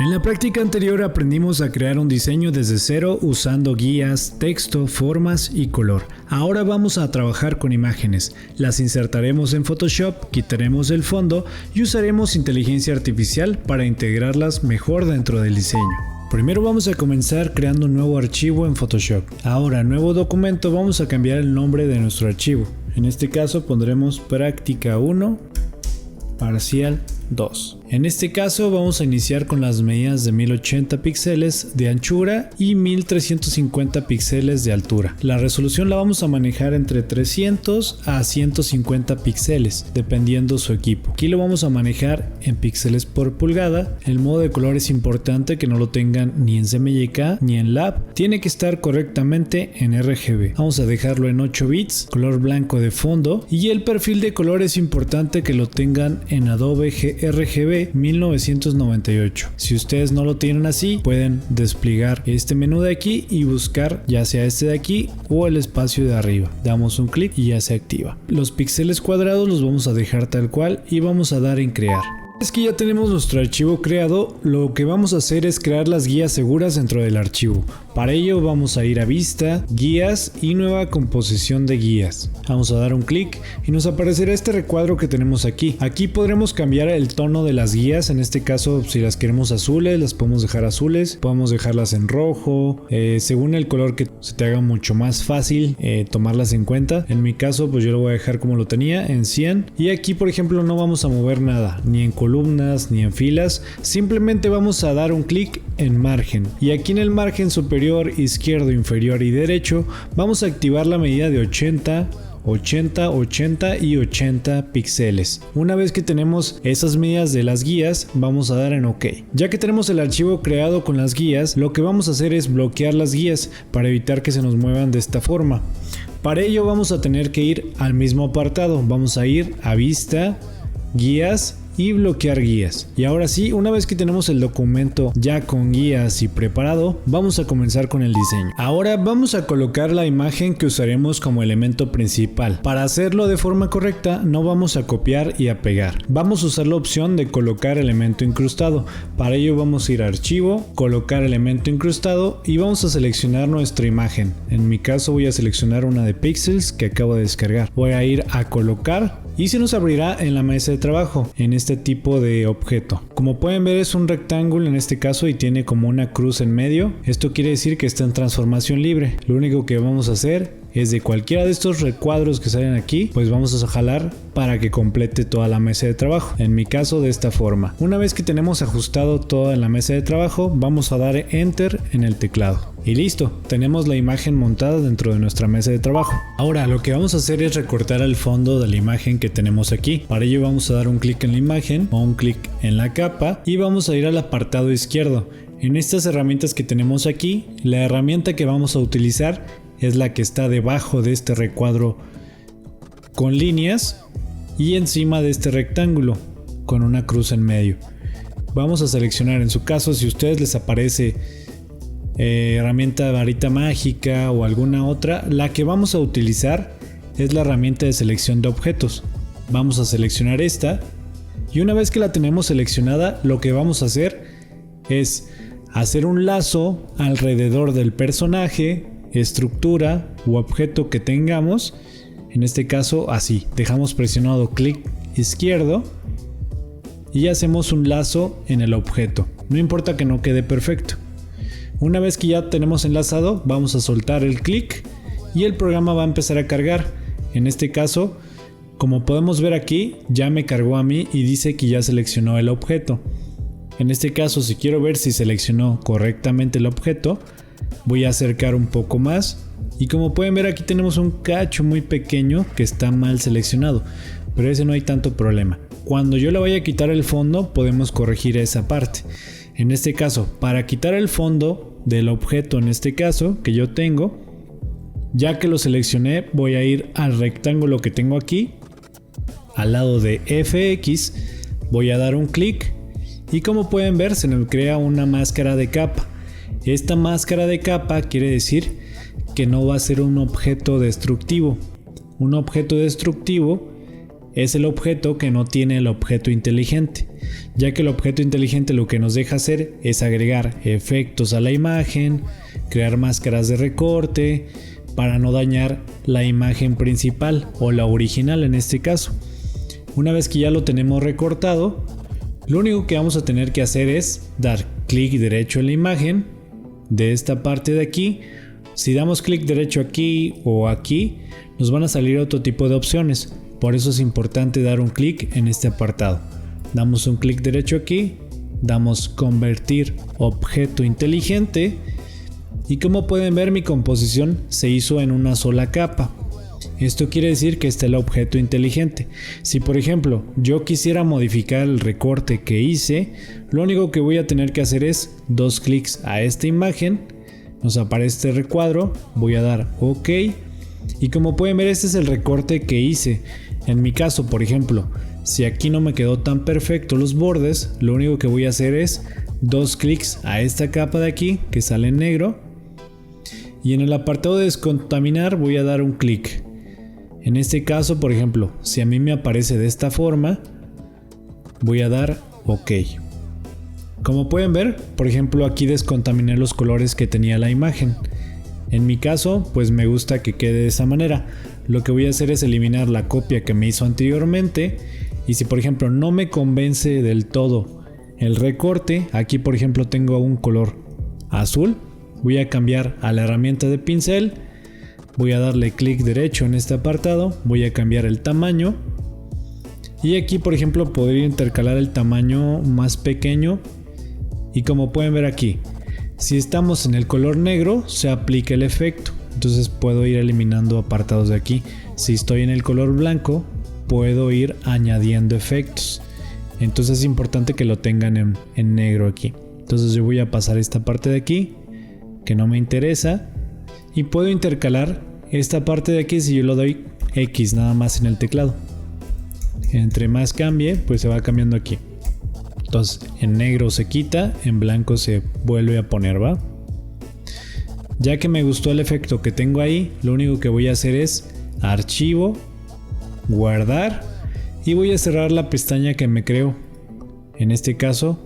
En la práctica anterior aprendimos a crear un diseño desde cero usando guías, texto, formas y color. Ahora vamos a trabajar con imágenes. Las insertaremos en Photoshop, quitaremos el fondo y usaremos inteligencia artificial para integrarlas mejor dentro del diseño. Primero vamos a comenzar creando un nuevo archivo en Photoshop. Ahora, nuevo documento, vamos a cambiar el nombre de nuestro archivo. En este caso pondremos práctica 1, parcial 2. En este caso vamos a iniciar con las medidas de 1080 píxeles de anchura y 1350 píxeles de altura. La resolución la vamos a manejar entre 300 a 150 píxeles dependiendo su equipo. Aquí lo vamos a manejar en píxeles por pulgada. El modo de color es importante que no lo tengan ni en CMYK ni en Lab. Tiene que estar correctamente en RGB. Vamos a dejarlo en 8 bits, color blanco de fondo, y el perfil de color es importante que lo tengan en Adobe RGB 1998. Si ustedes no lo tienen así, pueden desplegar este menú de aquí y buscar ya sea este de aquí o el espacio de arriba. Damos un clic y ya se activa. Los píxeles cuadrados los vamos a dejar tal cual y vamos a dar en crear. Es que ya tenemos nuestro archivo creado, lo que vamos a hacer es crear las guías seguras dentro del archivo. Para ello vamos a ir a vista, guías y nueva composición de guías. Vamos a dar un clic y nos aparecerá este recuadro que tenemos aquí. Aquí podremos cambiar el tono de las guías, en este caso si las queremos azules las podemos dejar azules, podemos dejarlas en rojo, según el color que se te haga mucho más fácil tomarlas en cuenta. En mi caso pues yo lo voy a dejar como lo tenía en 100 y aquí por ejemplo no vamos a mover nada, ni en columnas ni en filas, simplemente vamos a dar un clic en margen y aquí en el margen superior, izquierdo, inferior y derecho vamos a activar la medida de 80, 80, 80 y 80 píxeles. Una vez que tenemos esas medidas de las guías, vamos a dar en OK. Ya que tenemos el archivo creado con las guías, lo que vamos a hacer es bloquear las guías para evitar que se nos muevan de esta forma. Para ello vamos a tener que ir al mismo apartado, vamos a ir a vista, guías y bloquear guías. Y ahora sí, una vez que tenemos el documento ya con guías y preparado, vamos a comenzar con el diseño. Ahora vamos a colocar la imagen que usaremos como elemento principal. Para hacerlo de forma correcta, no vamos a copiar y a pegar. Vamos a usar la opción de colocar elemento incrustado. Para ello vamos a ir a archivo, colocar elemento incrustado y vamos a seleccionar nuestra imagen. En mi caso voy a seleccionar una de píxeles que acabo de descargar. Voy a ir a colocar y se nos abrirá en la mesa de trabajo en este tipo de objeto. Como pueden ver es un rectángulo en este caso y tiene como una cruz en medio. Esto quiere decir que está en transformación libre. Lo único que vamos a hacer es de cualquiera de estos recuadros que salen aquí, pues vamos a jalar para que complete toda la mesa de trabajo. En mi caso de esta forma. Una vez que tenemos ajustado todo en la mesa de trabajo, vamos a dar Enter en el teclado. Y listo, tenemos la imagen montada dentro de nuestra mesa de trabajo. Ahora lo que vamos a hacer es recortar el fondo de la imagen que tenemos aquí. Para ello vamos a dar un clic en la imagen o un clic en la capa y vamos a ir al apartado izquierdo. En estas herramientas que tenemos aquí, la herramienta que vamos a utilizar es la que está debajo de este recuadro con líneas y encima de este rectángulo con una cruz en medio. Vamos a seleccionar, en su caso si a ustedes les aparece herramienta varita mágica o alguna otra, la que vamos a utilizar es la herramienta de selección de objetos. Vamos a seleccionar esta y una vez que la tenemos seleccionada, lo que vamos a hacer es hacer un lazo alrededor del personaje, estructura u objeto que tengamos. En este caso así, dejamos presionado clic izquierdo y hacemos un lazo en el objeto. No importa que no quede perfecto. Una vez que ya tenemos enlazado, vamos a soltar el clic y el programa va a empezar a cargar. En este caso, como podemos ver aquí, ya me cargó a mí y dice que ya seleccionó el objeto. En este caso, si quiero ver si seleccionó correctamente el objeto, voy a acercar un poco más y como pueden ver aquí tenemos un cacho muy pequeño que está mal seleccionado, pero ese no hay tanto problema. Cuando yo le vaya a quitar el fondo podemos corregir esa parte. En este caso, para quitar el fondo del objeto, en este caso que yo tengo, ya que lo seleccioné, voy a ir al rectángulo que tengo aquí, al lado de FX, voy a dar un clic y como pueden ver se nos crea una máscara de capa. Esta máscara de capa quiere decir que no va a ser un objeto destructivo. Un objeto destructivo es el objeto que no tiene el objeto inteligente, ya que el objeto inteligente lo que nos deja hacer es agregar efectos a la imagen, crear máscaras de recorte, para no dañar la imagen principal o la original en este caso. Una vez que ya lo tenemos recortado, lo único que vamos a tener que hacer es dar clic derecho en la imagen de esta parte de aquí. Si damos clic derecho aquí o aquí, nos van a salir otro tipo de opciones. Por eso es importante dar un clic en este apartado. Damos un clic derecho aquí, damos convertir objeto inteligente y como pueden ver mi composición se hizo en una sola capa. Esto quiere decir que está el objeto inteligente. Si por ejemplo yo quisiera modificar el recorte que hice, lo único que voy a tener que hacer es dos clics a esta imagen, nos aparece este recuadro, voy a dar OK y como pueden ver este es el recorte que hice. En mi caso por ejemplo, si aquí no me quedó tan perfecto los bordes, lo único que voy a hacer es dos clics a esta capa de aquí que sale en negro y en el apartado de descontaminar voy a dar un clic. En este caso, por ejemplo, si a mí me aparece de esta forma, voy a dar OK. Como pueden ver, por ejemplo, aquí descontaminé los colores que tenía la imagen. En mi caso, pues me gusta que quede de esa manera. Lo que voy a hacer es eliminar la copia que me hizo anteriormente. Y si por ejemplo no me convence del todo el recorte, aquí por ejemplo tengo un color azul, voy a cambiar a la herramienta de pincel. Voy a darle clic derecho en este apartado, voy a cambiar el tamaño y aquí por ejemplo podría intercalar el tamaño más pequeño y como pueden ver aquí, si estamos en el color negro se aplica el efecto, entonces puedo ir eliminando apartados de aquí. Si estoy en el color blanco puedo ir añadiendo efectos, entonces es importante que lo tengan en negro aquí. Entonces yo voy a pasar esta parte de aquí que no me interesa. Y puedo intercalar esta parte de aquí si yo lo doy X nada más en el teclado. Entre más cambie, pues se va cambiando aquí. Entonces en negro se quita, en blanco se vuelve a poner, ¿va? Ya que me gustó el efecto que tengo ahí, lo único que voy a hacer es archivo, guardar y voy a cerrar la pestaña que me creó. En este caso,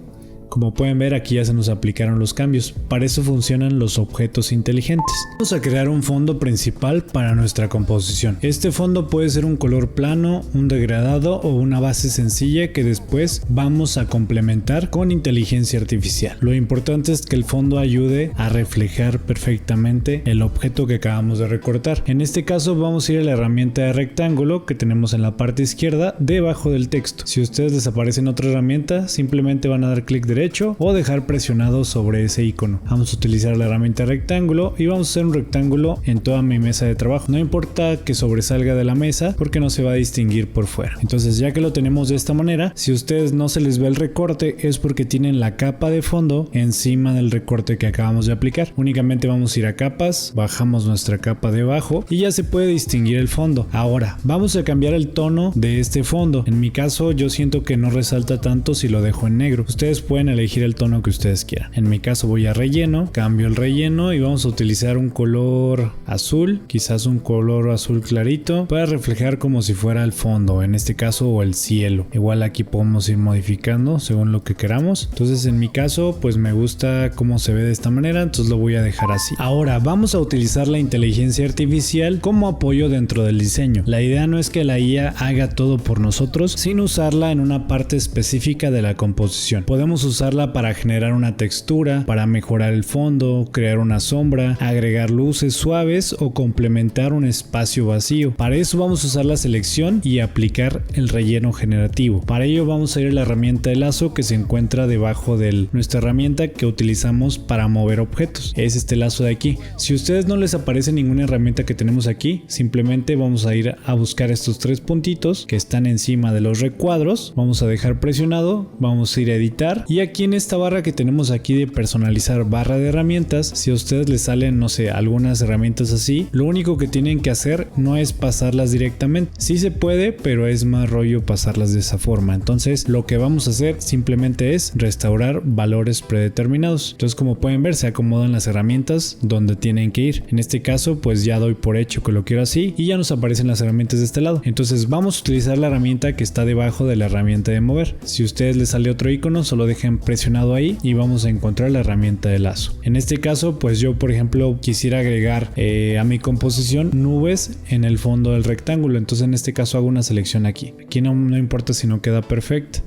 como pueden ver aquí ya se nos aplicaron los cambios, para eso funcionan los objetos inteligentes. Vamos a crear un fondo principal para nuestra composición. Este fondo puede ser un color plano, un degradado o una base sencilla que después vamos a complementar con inteligencia artificial. Lo importante es que el fondo ayude a reflejar perfectamente el objeto que acabamos de recortar. En este caso vamos a ir a la herramienta de rectángulo que tenemos en la parte izquierda debajo del texto. Si ustedes desaparecen otra herramienta, simplemente van a dar clic derecho o dejar presionado sobre ese icono. Vamos a utilizar la herramienta rectángulo y vamos a hacer un rectángulo en toda mi mesa de trabajo. No importa que sobresalga de la mesa porque no se va a distinguir por fuera. Entonces ya que lo tenemos de esta manera, si a ustedes no se les ve el recorte es porque tienen la capa de fondo encima del recorte que acabamos de aplicar. Únicamente vamos a ir a capas, bajamos nuestra capa de abajo y ya se puede distinguir el fondo. Ahora vamos a cambiar el tono de este fondo. En mi caso yo siento que no resalta tanto si lo dejo en negro. Ustedes pueden elegir el tono que ustedes quieran. En mi caso voy a relleno, cambio el relleno y vamos a utilizar un color azul, quizás un color azul clarito para reflejar como si fuera el fondo, en este caso o el cielo. Igual aquí podemos ir modificando según lo que queramos. Entonces en mi caso pues me gusta cómo se ve de esta manera, entonces lo voy a dejar así. Ahora vamos a utilizar la inteligencia artificial como apoyo dentro del diseño. La idea no es que la IA haga todo por nosotros, sino usarla en una parte específica de la composición. Podemos usarla para generar una textura, para mejorar el fondo, crear una sombra, agregar luces suaves o complementar un espacio vacío. Para eso vamos a usar la selección y aplicar el relleno generativo. Para ello vamos a ir a la herramienta de lazo que se encuentra debajo de nuestra herramienta que utilizamos para mover objetos. Es este lazo de aquí. Si a ustedes no les aparece ninguna herramienta que tenemos aquí, simplemente vamos a ir a buscar estos tres puntitos que están encima de los recuadros. Vamos a dejar presionado, vamos a ir a editar y aquí aquí en esta barra que tenemos aquí de personalizar barra de herramientas, si a ustedes les salen, no sé, algunas herramientas así, lo único que tienen que hacer no es pasarlas directamente. Sí se puede, pero es más rollo pasarlas de esa forma. Entonces lo que vamos a hacer simplemente es restaurar valores predeterminados. Entonces, como pueden ver, se acomodan las herramientas donde tienen que ir. En este caso pues ya doy por hecho que lo quiero así y ya nos aparecen las herramientas de este lado. Entonces vamos a utilizar la herramienta que está debajo de la herramienta de mover. Si a ustedes les sale otro icono, solo dejen presionado ahí y vamos a encontrar la herramienta de lazo. En este caso pues yo, por ejemplo, quisiera agregar a mi composición nubes en el fondo del rectángulo. Entonces en este caso hago una selección aquí. Aquí no importa si no queda perfecta,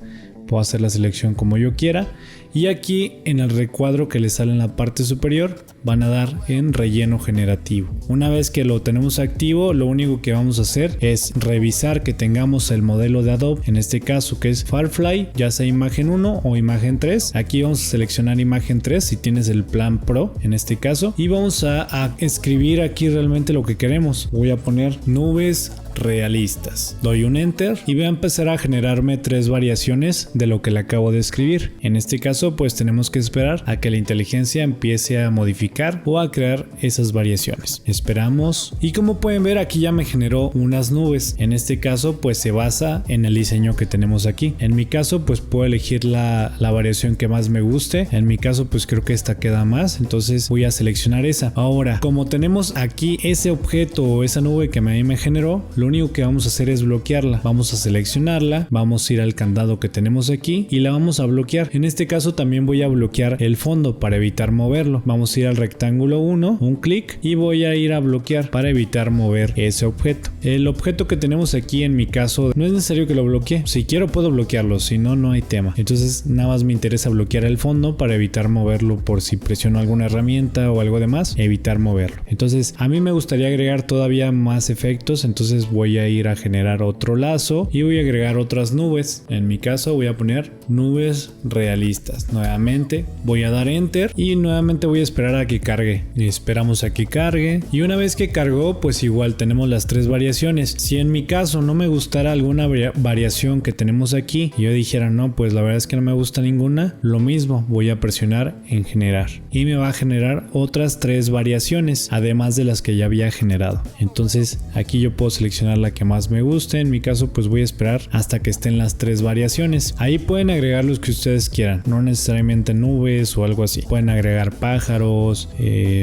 puedo hacer la selección como yo quiera. Y aquí en el recuadro que les sale en la parte superior van a dar en relleno generativo. Una vez que lo tenemos activo, lo único que vamos a hacer es revisar que tengamos el modelo de Adobe, en este caso que es Firefly, ya sea imagen 1 o imagen 3. Aquí vamos a seleccionar imagen 3 si tienes el plan Pro en este caso, y vamos a escribir aquí realmente lo que queremos. Voy a poner nubes realistas, doy un enter y voy a empezar a generarme 3 variaciones de lo que le acabo de escribir. En este caso pues tenemos que esperar a que la inteligencia empiece a modificar o a crear esas variaciones. Esperamos y como pueden ver aquí ya me generó unas nubes. En este caso pues se basa en el diseño que tenemos aquí. En mi caso pues puedo elegir la variación que más me guste. En mi caso pues creo que esta queda más, entonces voy a seleccionar esa. Ahora, como tenemos aquí ese objeto o esa nube que a mí me generó, lo único que vamos a hacer es bloquearla. Vamos a seleccionarla, vamos a ir al candado que tenemos aquí y la vamos a bloquear. En este caso también voy a bloquear el fondo para evitar moverlo. Vamos a ir al rectángulo 1, un clic, y voy a ir a bloquear para evitar mover ese objeto. El objeto que tenemos aquí en mi caso no es necesario que lo bloquee. Si quiero puedo bloquearlo, si no, no hay tema. Entonces nada más me interesa bloquear el fondo para evitar moverlo por si presiono alguna herramienta o algo demás, evitar moverlo. Entonces a mí me gustaría agregar todavía más efectos, entonces voy a ir a generar otro lazo y voy a agregar otras nubes. En mi caso voy a poner nubes realistas. Nuevamente voy a dar enter y nuevamente voy a esperar a que cargue. Y esperamos a que cargue y una vez que cargó pues igual tenemos las 3 variaciones. Si en mi caso no me gustara alguna variación que tenemos aquí y yo dijera no, pues la verdad es que no me gusta ninguna, lo mismo, voy a presionar en generar y me va a generar otras 3 variaciones además de las que ya había generado. Entonces aquí yo puedo seleccionar la que más me guste. En mi caso pues voy a esperar hasta que estén las 3 variaciones. Ahí pueden agregar los que ustedes quieran, no necesariamente nubes o algo así. Pueden agregar pájaros,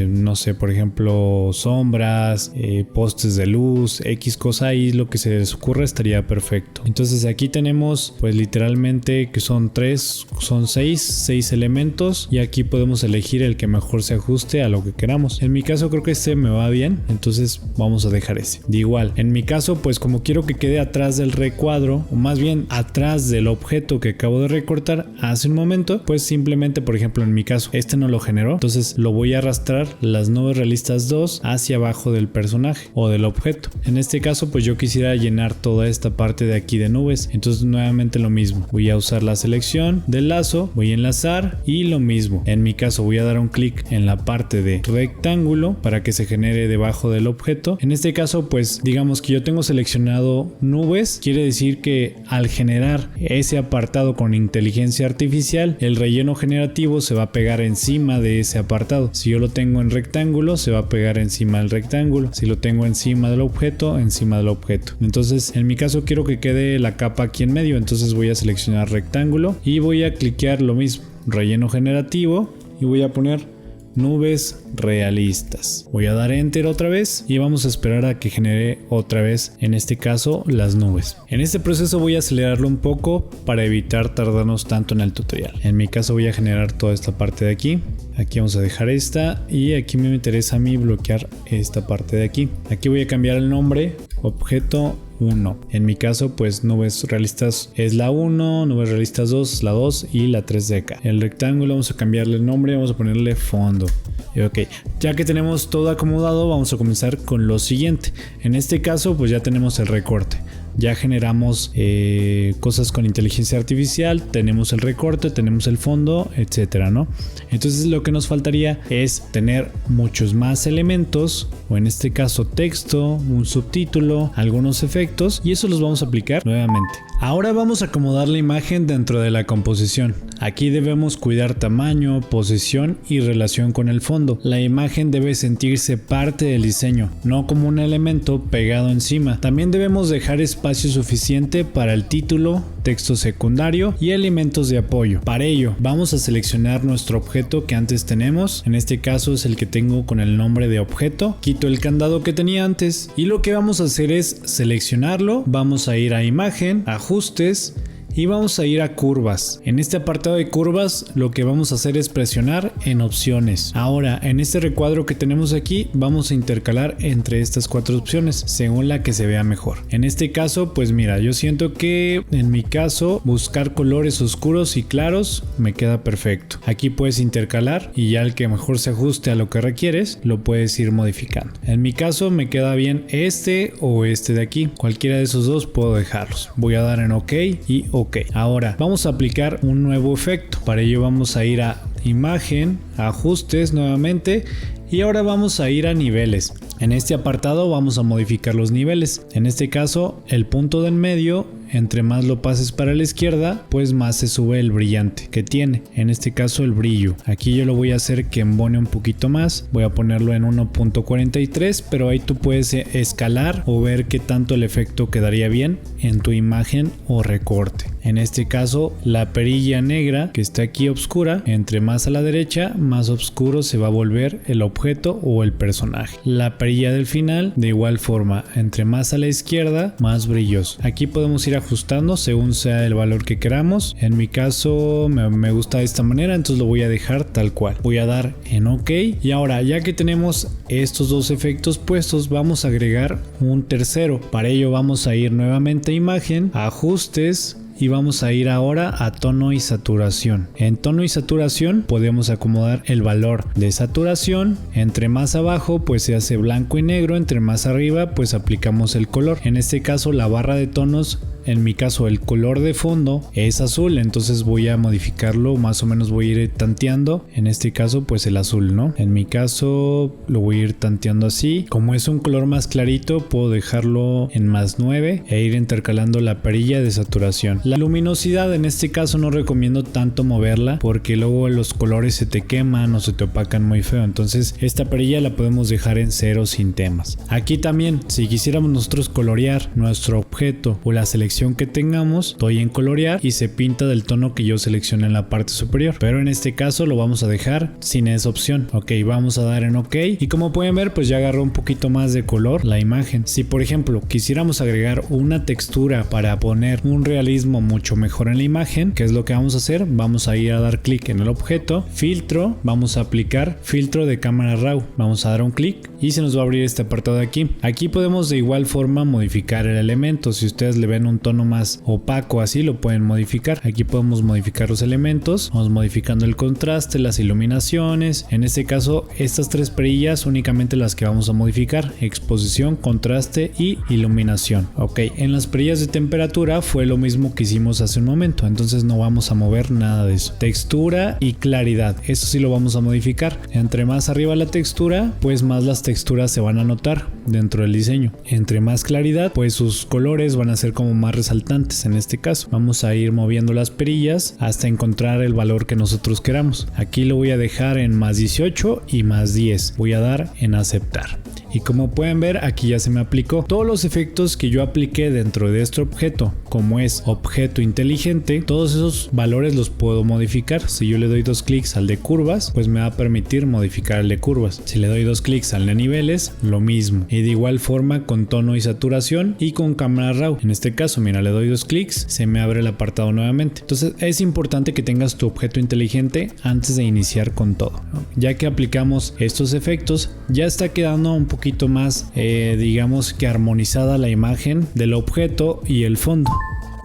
no sé, por ejemplo sombras, postes de luz, X cosa, y lo que se les ocurra estaría perfecto. Entonces aquí tenemos pues literalmente que son 6 elementos y aquí podemos elegir el que mejor se ajuste a lo que queramos. En mi caso creo que este me va bien, entonces vamos a dejar ese. De igual, en mi caso pues como quiero que quede atrás del recuadro, o más bien atrás del objeto que acabo de recortar hace un momento, pues simplemente, por ejemplo en mi caso este no lo generó, entonces lo voy a arrastrar las nubes realistas 2 hacia abajo del personaje o del objeto. En este caso pues yo quisiera llenar toda esta parte de aquí de nubes, entonces nuevamente lo mismo, voy a usar la selección del lazo, voy a enlazar y lo mismo. En mi caso voy a dar un clic en la parte de rectángulo para que se genere debajo del objeto. En este caso pues digamos que yo tengo seleccionado nubes, quiere decir que al generar ese apartado con inteligencia artificial, el relleno generativo se va a pegar encima de ese apartado. Si yo lo tengo en rectángulo, se va a pegar encima del rectángulo. Si lo tengo encima del objeto, encima del objeto. Entonces en mi caso quiero que quede la capa aquí en medio, entonces voy a seleccionar rectángulo y voy a cliquear lo mismo, relleno generativo, y voy a poner nubes realistas. Voy a dar enter otra vez y vamos a esperar a que genere otra vez, en este caso, las nubes. En este proceso voy a acelerarlo un poco para evitar tardarnos tanto en el tutorial. En mi caso voy a generar toda esta parte de aquí. Aquí vamos a dejar esta y aquí me interesa a mí bloquear esta parte de aquí. Aquí voy a cambiar el nombre, objeto 1. En mi caso pues nubes realistas es la 1, nubes realistas 2 la 2 y la 3 de acá. El rectángulo vamos a cambiarle el nombre, vamos a ponerle fondo. Y ok, ya que tenemos todo acomodado vamos a comenzar con lo siguiente. En este caso pues ya tenemos el recorte. Ya generamos cosas con inteligencia artificial, tenemos el recorte, tenemos el fondo, etcétera, ¿no? Entonces lo que nos faltaría es tener muchos más elementos, o en este caso texto, un subtítulo, algunos efectos, y eso los vamos a aplicar nuevamente. Ahora vamos a acomodar la imagen dentro de la composición. Aquí debemos cuidar tamaño, posición y relación con el fondo. La imagen debe sentirse parte del diseño, no como un elemento pegado encima. También debemos dejar espacio suficiente para el título, texto secundario y elementos de apoyo. Para ello, vamos a seleccionar nuestro objeto que antes tenemos. En este caso es el que tengo con el nombre de objeto. Quito el candado que tenía antes y lo que vamos a hacer es seleccionarlo. Vamos a ir a imagen, ajustes y vamos a ir a curvas. En este apartado de curvas lo que vamos a hacer es presionar en opciones. Ahora en este recuadro que tenemos aquí vamos a intercalar entre estas 4 opciones según la que se vea mejor. En este caso pues mira, yo siento que en mi caso buscar colores oscuros y claros me queda perfecto. Aquí puedes intercalar y ya el que mejor se ajuste a lo que requieres lo puedes ir modificando. En mi caso me queda bien este o este de aquí. Cualquiera de esos dos puedo dejarlos. Voy a dar en OK y OK. Ahora vamos a aplicar un nuevo efecto. Para ello vamos a ir a imagen, ajustes nuevamente y ahora vamos a ir a niveles. En este apartado vamos a modificar los niveles. En este caso el punto del medio, entre más lo pases para la izquierda pues más se sube el brillante que tiene. En este caso el brillo. Aquí yo lo voy a hacer que embone un poquito más. Voy a ponerlo en 1.43, pero ahí tú puedes escalar o ver qué tanto el efecto quedaría bien en tu imagen o recorte. En este caso la perilla negra que está aquí oscura, entre más a la derecha más oscuro se va a volver el objeto o el personaje. La perilla del final de igual forma, entre más a la izquierda más brilloso. Aquí podemos ir ajustando según sea el valor que queramos. En mi caso me gusta de esta manera, entonces lo voy a dejar tal cual. Voy a dar en OK y ahora ya que tenemos estos dos efectos puestos vamos a agregar un tercero. Para ello vamos a ir nuevamente a imagen, ajustes y vamos a ir ahora a tono y saturación. En tono y saturación podemos acomodar el valor de saturación. Entre más abajo pues se hace blanco y negro, entre más arriba pues aplicamos el color. En este caso la barra de tonos, en mi caso el color de fondo es azul, entonces voy a modificarlo, más o menos voy a ir tanteando, en este caso pues el azul, ¿no? En mi caso lo voy a ir tanteando así. Como es un color más clarito puedo dejarlo en +9 e ir intercalando la perilla de saturación. La luminosidad en este caso no recomiendo tanto moverla porque luego los colores se te queman o se te opacan muy feo, entonces esta perilla la podemos dejar en 0 sin temas. Aquí también si quisiéramos nosotros colorear nuestro objeto o la selección que tengamos, doy en colorear y se pinta del tono que yo seleccioné en la parte superior, pero en este caso lo vamos a dejar sin esa opción. Ok, vamos a dar en OK y como pueden ver pues ya agarró un poquito más de color la imagen. Si por ejemplo quisiéramos agregar una textura para poner un realismo mucho mejor en la imagen, ¿qué es lo que vamos a hacer? Vamos a ir a dar clic en el objeto, filtro, vamos a aplicar filtro de cámara RAW, vamos a dar un clic y se nos va a abrir este apartado de aquí. Aquí podemos de igual forma modificar el elemento. Si ustedes le ven un tono más opaco así lo pueden modificar. Aquí podemos modificar los elementos, vamos modificando el contraste, las iluminaciones. En este caso estas 3 perillas únicamente las que vamos a modificar: exposición, contraste y iluminación. Ok, en las perillas de temperatura fue lo mismo que hicimos hace un momento, entonces no vamos a mover nada de eso. Textura y claridad, eso sí lo vamos a modificar. Entre más arriba la textura pues más las texturas se van a notar dentro del diseño. Entre más claridad pues sus colores van a ser como más resaltantes. En este caso vamos a ir moviendo las perillas hasta encontrar el valor que nosotros queramos. Aquí lo voy a dejar en +18 y +10. Voy a dar en aceptar. Y como pueden ver aquí ya se me aplicó todos los efectos que yo apliqué dentro de este objeto. Como es objeto inteligente, todos esos valores los puedo modificar. Si yo le doy 2 clics al de curvas pues me va a permitir modificar el de curvas. Si le doy 2 clics al de niveles, lo mismo. Y de igual forma con tono y saturación y con cámara RAW. En este caso mira, le doy 2 clics, se me abre el apartado nuevamente. Entonces es importante que tengas tu objeto inteligente antes de iniciar con todo, ¿no? Ya que aplicamos estos efectos ya está quedando un poquito más digamos que armonizada la imagen del objeto y el fondo.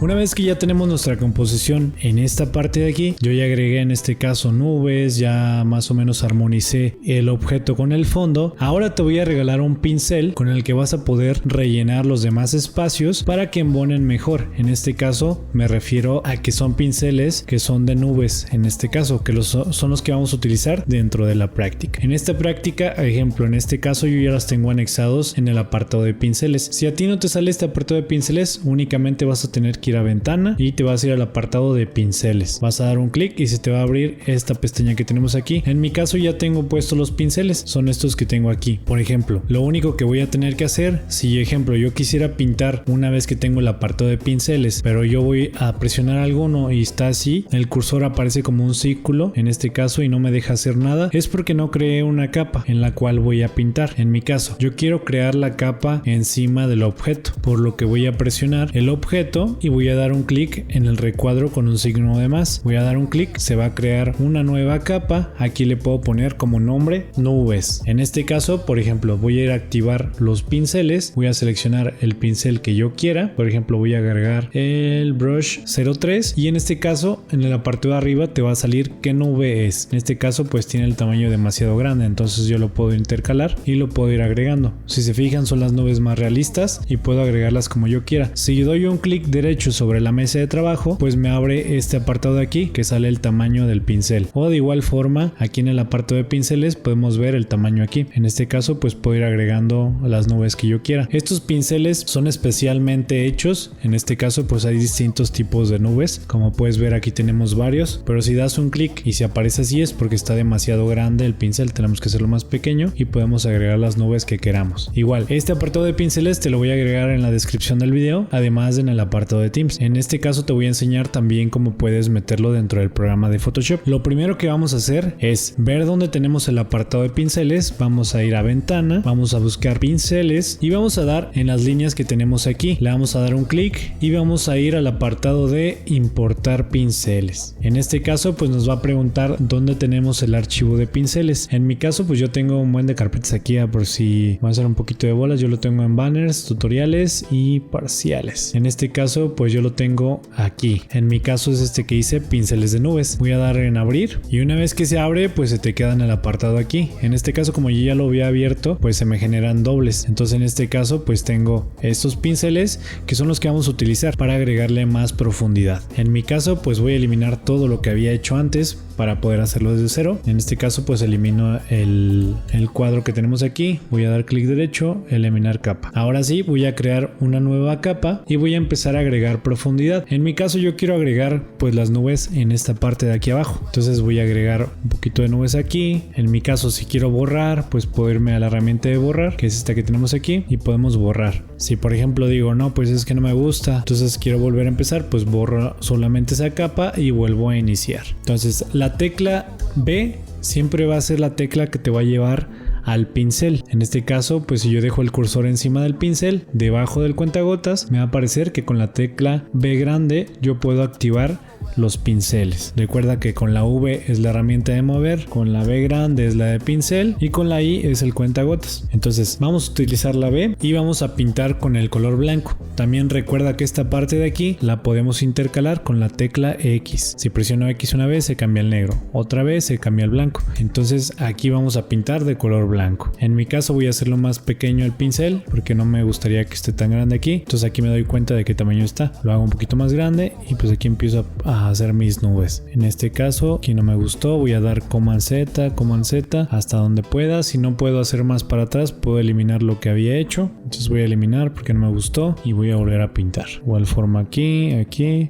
Una vez que ya tenemos nuestra composición en esta parte de aquí, yo ya agregué en este caso nubes, ya más o menos armonicé el objeto con el fondo. Ahora te voy a regalar un pincel con el que vas a poder rellenar los demás espacios para que embonen mejor. En este caso me refiero a que son pinceles que son de nubes, en este caso que son los que vamos a utilizar dentro de la práctica. En esta práctica, ejemplo, en este caso yo ya las tengo anexados en el apartado de pinceles. Si a ti no te sale este apartado de pinceles, únicamente vas a tener que ir a ventana y te vas a ir al apartado de pinceles. Vas a dar un clic y se te va a abrir esta pestaña que tenemos aquí. En mi caso ya tengo puestos los pinceles, son estos que tengo aquí. Por ejemplo, lo único que voy a tener que hacer, si ejemplo yo quisiera pintar una vez que tengo el apartado de pinceles, pero yo voy a presionar alguno y está así, el cursor aparece como un círculo en este caso y no me deja hacer nada, es porque no creé una capa en la cual voy a pintar. En mi caso, yo quiero crear la capa encima del objeto, por lo que voy a presionar el objeto y voy a dar un clic en el recuadro con un signo de más. Voy a dar un clic, se va a crear una nueva capa. Aquí le puedo poner como nombre nubes. En este caso, por ejemplo, voy a ir a activar los pinceles, voy a seleccionar el pincel que yo quiera. Por ejemplo, voy a agregar el brush 03 y en este caso en el apartado de arriba te va a salir qué nube es. En este caso pues tiene el tamaño demasiado grande, entonces yo lo puedo intercalar y lo puedo ir agregando. Si se fijan, son las nubes más realistas y puedo agregarlas como yo quiera. Si doy un clic derecho sobre la mesa de trabajo, pues me abre este apartado de aquí que sale el tamaño del pincel, o de igual forma aquí en el apartado de pinceles podemos ver el tamaño aquí. En este caso pues puedo ir agregando las nubes que yo quiera. Estos pinceles son especialmente hechos, en este caso pues hay distintos tipos de nubes, como puedes ver aquí tenemos varios, pero si das un clic y si aparece así es porque está demasiado grande el pincel, tenemos que hacerlo más pequeño y podemos agregar las nubes que queramos. Igual, este apartado de pinceles te lo voy a agregar en la descripción del video, además en el apartado de Themes. En este caso te voy a enseñar también cómo puedes meterlo dentro del programa de Photoshop. Lo primero que vamos a hacer es ver dónde tenemos el apartado de pinceles, vamos a ir a ventana, vamos a buscar pinceles y vamos a dar en las líneas que tenemos aquí, le vamos a dar un clic y vamos a ir al apartado de importar pinceles. En este caso pues nos va a preguntar dónde tenemos el archivo de pinceles. En mi caso pues yo tengo un buen de carpetas aquí, por si voy a hacer un poquito de bolas, yo lo tengo en banners, tutoriales y parciales. En este caso pues yo lo tengo aquí. En mi caso es este que dice pinceles de nubes. Voy a dar en abrir y una vez que se abre pues se te queda en el apartado aquí. En este caso como yo ya lo había abierto pues se me generan dobles. Entonces en este caso pues tengo estos pinceles que son los que vamos a utilizar para agregarle más profundidad. En mi caso pues voy a eliminar todo lo que había hecho antes para poder hacerlo desde cero. En este caso pues elimino el cuadro que tenemos aquí, voy a dar clic derecho, eliminar capa. Ahora sí voy a crear una nueva capa y voy a empezar a agregar profundidad. En mi caso yo quiero agregar pues las nubes en esta parte de aquí abajo, entonces voy a agregar un poquito de nubes aquí. En mi caso si quiero borrar pues puedo irme a la herramienta de borrar, que es esta que tenemos aquí, y podemos borrar. Si por ejemplo digo no, pues es que no me gusta, entonces quiero volver a empezar, pues borro solamente esa capa y vuelvo a iniciar. Entonces la tecla B siempre va a ser la tecla que te va a llevar al pincel. En este caso pues si yo dejo el cursor encima del pincel, debajo del cuentagotas me va a aparecer que con la tecla B grande yo puedo activar los pinceles. Recuerda que con la V es la herramienta de mover, con la B grande es la de pincel y con la I es el cuentagotas. Entonces vamos a utilizar la B y vamos a pintar con el color blanco. También recuerda que esta parte de aquí la podemos intercalar con la tecla X. Si presiono X una vez se cambia el negro, otra vez se cambia el blanco. Entonces aquí vamos a pintar de color blanco. En mi caso voy a hacerlo más pequeño el pincel porque no me gustaría que esté tan grande aquí. Entonces aquí me doy cuenta de qué tamaño está. Lo hago un poquito más grande y pues aquí empiezo a hacer mis nubes. En este caso aquí no me gustó, voy a dar Command Z hasta donde pueda. Si no puedo hacer más para atrás puedo eliminar lo que había hecho, entonces voy a eliminar porque no me gustó y voy a volver a pintar. Igual forma aquí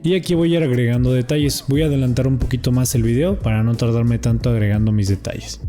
y aquí voy a ir agregando detalles. Voy a adelantar un poquito más el video para no tardarme tanto agregando mis detalles.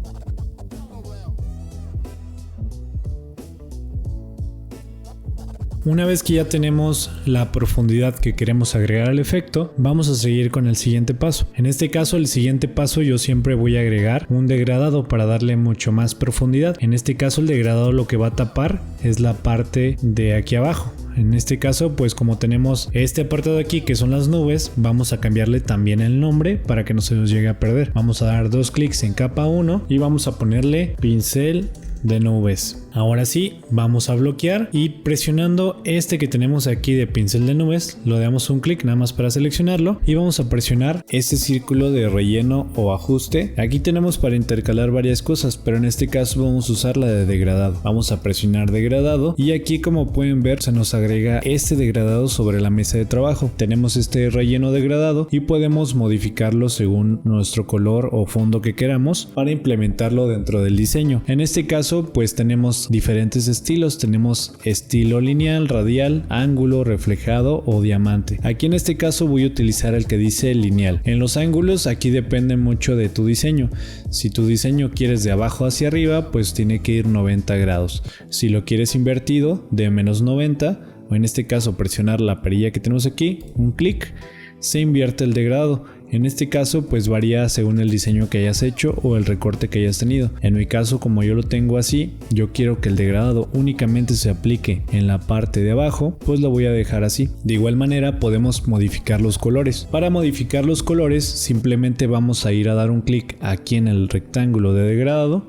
Una vez que ya tenemos la profundidad que queremos agregar al efecto, vamos a seguir con el siguiente paso. En este caso, el siguiente paso yo siempre voy a agregar un degradado para darle mucho más profundidad. En este caso el degradado lo que va a tapar es la parte de aquí abajo. En este caso pues como tenemos este apartado aquí que son las nubes, vamos a cambiarle también el nombre para que no se nos llegue a perder. Vamos a dar dos clics en capa 1 y vamos a ponerle pincel de nubes. Ahora sí, vamos a bloquear y presionando este que tenemos aquí de pincel de nubes, le damos un clic nada más para seleccionarlo y vamos a presionar este círculo de relleno o ajuste. Aquí tenemos para intercalar varias cosas, pero en este caso vamos a usar la de degradado. Vamos a presionar degradado y aquí como pueden ver se nos agrega este degradado sobre la mesa de trabajo. Tenemos este relleno degradado y podemos modificarlo según nuestro color o fondo que queramos para implementarlo dentro del diseño. En este caso pues tenemos tenemos diferentes estilos. Tenemos estilo lineal, radial, ángulo, reflejado o diamante. Aquí en este caso voy a utilizar el que dice lineal. En los ángulos aquí depende mucho de tu diseño. Si tu diseño quieres de abajo hacia arriba, pues tiene que ir 90 grados. Si lo quieres invertido, de menos 90, o en este caso presionar la perilla que tenemos aquí, un clic, se invierte el degradado. En este caso pues varía según el diseño que hayas hecho o el recorte que hayas tenido. En mi caso, como yo lo tengo así, yo quiero que el degradado únicamente se aplique en la parte de abajo, pues lo voy a dejar así. De igual manera podemos modificar los colores. Para modificar los colores simplemente vamos a ir a dar un clic aquí en el rectángulo de degradado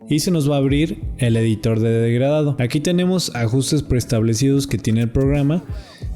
y se nos va a abrir el editor de degradado. Aquí tenemos ajustes preestablecidos que tiene el programa,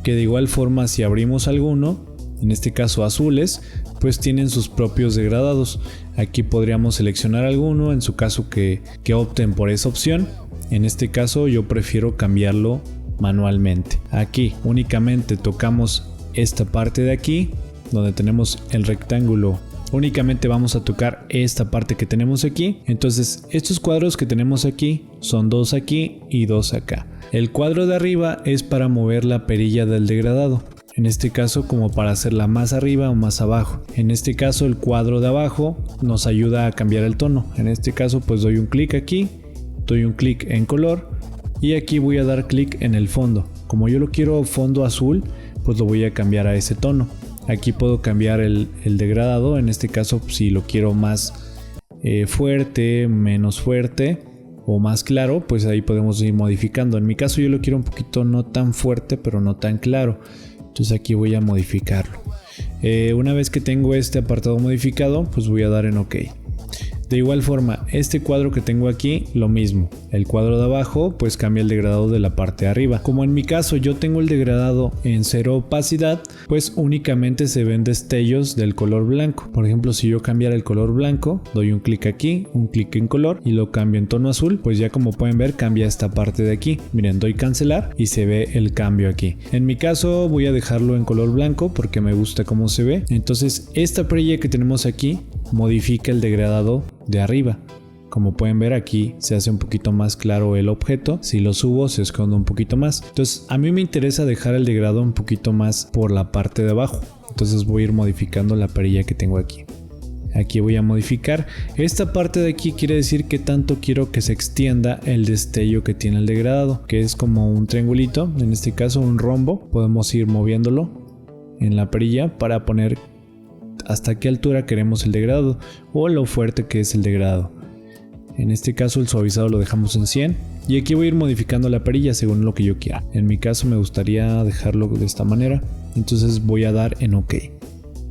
que de igual forma si abrimos alguno, en este caso azules, pues tienen sus propios degradados. Aquí podríamos seleccionar alguno en su caso que opten por esa opción. En este caso yo prefiero cambiarlo manualmente. Aquí únicamente tocamos esta parte de aquí donde tenemos el rectángulo. Únicamente vamos a tocar esta parte que tenemos aquí. Entonces estos cuadros que tenemos aquí son dos aquí y dos acá. El cuadro de arriba es para mover la perilla del degradado. En este caso como para hacerla más arriba o más abajo. En este caso el cuadro de abajo nos ayuda a cambiar el tono. En este caso pues doy un clic aquí, doy un clic en color y aquí voy a dar clic en el fondo. Como yo lo quiero fondo azul, pues lo voy a cambiar a ese tono. Aquí puedo cambiar el degradado. En este caso si lo quiero más fuerte, menos fuerte o más claro, pues ahí podemos ir modificando. En mi caso yo lo quiero un poquito no tan fuerte pero no tan claro. Entonces aquí voy a modificarlo. Una vez que tengo este apartado modificado, pues voy a dar en OK. De igual forma, este cuadro que tengo aquí, lo mismo. El cuadro de abajo, pues cambia el degradado de la parte de arriba. Como en mi caso yo tengo el degradado en 0 opacidad, pues únicamente se ven destellos del color blanco. Por ejemplo, si yo cambiara el color blanco, doy un clic aquí, un clic en color y lo cambio en tono azul, pues ya como pueden ver cambia esta parte de aquí. Miren, doy cancelar y se ve el cambio aquí. En mi caso voy a dejarlo en color blanco porque me gusta cómo se ve. Entonces esta perilla que tenemos aquí modifica el degradado de arriba. Como pueden ver aquí se hace un poquito más claro el objeto. Si lo subo se esconde un poquito más. Entonces a mí me interesa dejar el degradado un poquito más por la parte de abajo. Entonces voy a ir modificando la perilla que tengo aquí. Aquí voy a modificar. Esta parte de aquí quiere decir que tanto quiero que se extienda el destello que tiene el degradado, que es como un triangulito, en este caso un rombo. Podemos ir moviéndolo en la perilla para poner hasta qué altura queremos el degradado o lo fuerte que es el degradado. En este caso el suavizado lo dejamos en 100 y aquí voy a ir modificando la perilla según lo que yo quiera. En mi caso me gustaría dejarlo de esta manera, entonces voy a dar en OK.